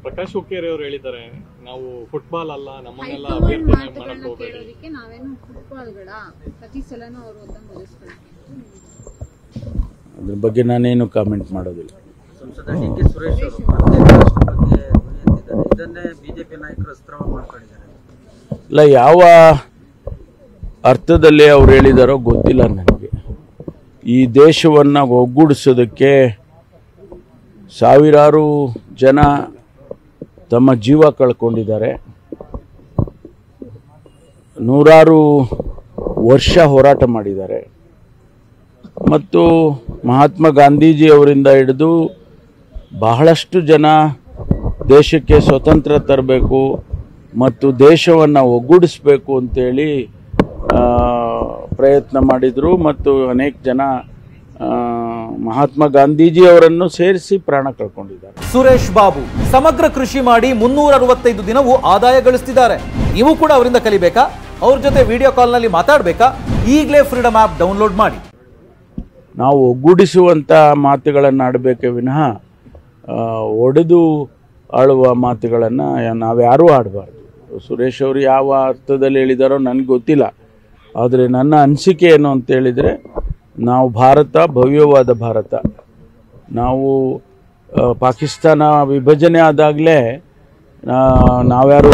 ಪ್ರಕಾಶ್ ಹುಕ್ಕೇರಿ ಅವರು ಹೇಳಿದ್ದಾರೆ, ನಾವು ಫುಟ್ಬಾಲ್ ಅಲ್ಲ, ನಮ್ಮನ್ನೆಲ್ಲ ಅಭ್ಯರ್ಥಿ ಮಾಡಕ್ಕೆ ಹೋಗಬೇಡಿ. ನಾವೇನು ಫುಟ್ಬಾಲ್ಗಳ ಪ್ರತಿ ಸಲನೂ ಅವರು ಒತ್ತನ್ನು ವಹಿಸ್ಕೊಳ್ತೀವಿ. ಅದ್ರ ಬಗ್ಗೆ ನಾನೇನು ಕಾಮೆಂಟ್ ಮಾಡೋದಿಲ್ಲ. ಸಂಸದ ಡಿ.ಕೆ. ಸುರೇಶ್ ಅವರು ಪ್ರತ್ಯೇಕ ರಾಷ್ಟ್ರ ಬಗ್ಗೆ ಎತ್ತಿದ್ದಾರೆ. ಇದನ್ನೇ ಬಿಜೆಪಿ ನಾಯಕರು ಅಸ್ತ್ರ ಮಾಡ್ಕೊಂಡಿದ್ದಾರೆ. ಇಲ್ಲ, ಯಾವ ಅರ್ಥದಲ್ಲಿ ಅವ್ರು ಹೇಳಿದಾರೋ ಗೊತ್ತಿಲ್ಲ ನನಗೆ. ಈ ದೇಶವನ್ನು ಒಗ್ಗೂಡಿಸೋದಕ್ಕೆ ಸಾವಿರಾರು ಜನ ತಮ್ಮ ಜೀವ ಕಳ್ಕೊಂಡಿದ್ದಾರೆ, ನೂರಾರು ವರ್ಷ ಹೋರಾಟ ಮಾಡಿದ್ದಾರೆ. ಮತ್ತು ಮಹಾತ್ಮ ಗಾಂಧೀಜಿ ಅವರಿಂದ ಹಿಡಿದು ಬಹಳಷ್ಟು ಜನ ದೇಶಕ್ಕೆ ಸ್ವತಂತ್ರ ತರಬೇಕು ಮತ್ತು ದೇಶವನ್ನು ಒಗ್ಗೂಡಿಸಬೇಕು ಅಂತೇಳಿ ಪ್ರಯತ್ನ ಮಾಡಿದರು. ಮತ್ತು ಅನೇಕ ಜನ ಮಹಾತ್ಮ ಗಾಂಧೀಜಿ ಅವರನ್ನು ಸೇರಿಸಿ ಪ್ರಾಣ ಕಳ್ಕೊಂಡಿದ್ದಾರೆ. ಸುರೇಶ್ ಬಾಬು ಸಮಗ್ರ ಕೃಷಿ ಮಾಡಿ 365 ದಿನವೂ ಆದಾಯ ಗಳಿಸ್ತಿದ್ದಾರೆ. ನೀವು ಕೂಡ ಅವರಿಂದ ಕಲಿಬೇಕಾ? ಅವ್ರ ಜೊತೆ ವಿಡಿಯೋ ಕಾಲ್ನಲ್ಲಿ ಮಾತಾಡಬೇಕಾ? ಈಗಲೇ ಫ್ರೀಡಮ್ ಆ್ಯಪ್ ಡೌನ್ಲೋಡ್ ಮಾಡಿ. ನಾವು ಒಗ್ಗೂಡಿಸುವಂಥ ಮಾತುಗಳನ್ನು ಆಡಬೇಕೇ ವಿನಃ ಒಡೆದು ಆಳುವ ಮಾತುಗಳನ್ನು ನಾವ್ಯಾರೂ ಆಡಬಾರ್ದು. ಸುರೇಶ್ ಅವರು ಯಾವ ಅರ್ಥದಲ್ಲಿ ಹೇಳಿದಾರೋ ನನಗೆ ಗೊತ್ತಿಲ್ಲ. ಆದರೆ ನನ್ನ ಅನಿಸಿಕೆ ಏನು ಅಂತ ಹೇಳಿದರೆ, ನಾವು ಭಾರತ ಭವ್ಯವಾದ ಭಾರತ. ನಾವು ಪಾಕಿಸ್ತಾನ ವಿಭಜನೆ ಆದಾಗಲೇ ನಾವ್ಯಾರೂ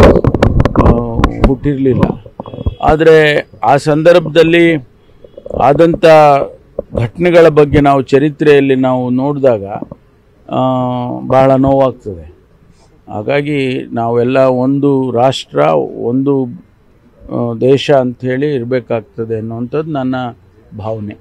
ಹುಟ್ಟಿರಲಿಲ್ಲ. ಆದರೆ ಆ ಸಂದರ್ಭದಲ್ಲಿ ಆದಂಥ ಘಟನೆಗಳ ಬಗ್ಗೆ ನಾವು ಚರಿತ್ರೆಯಲ್ಲಿ ನಾವು ನೋಡಿದಾಗ ಬಹಳ ನೋವಾಗ್ತದೆ. ಹಾಗಾಗಿ ನಾವೆಲ್ಲ ಒಂದು ರಾಷ್ಟ್ರ, ಒಂದು ದೇಶ ಅಂಥೇಳಿ ಇರಬೇಕಾಗ್ತದೆ ಅನ್ನುವಂಥದ್ದು ನನ್ನ ಭಾವನೆ.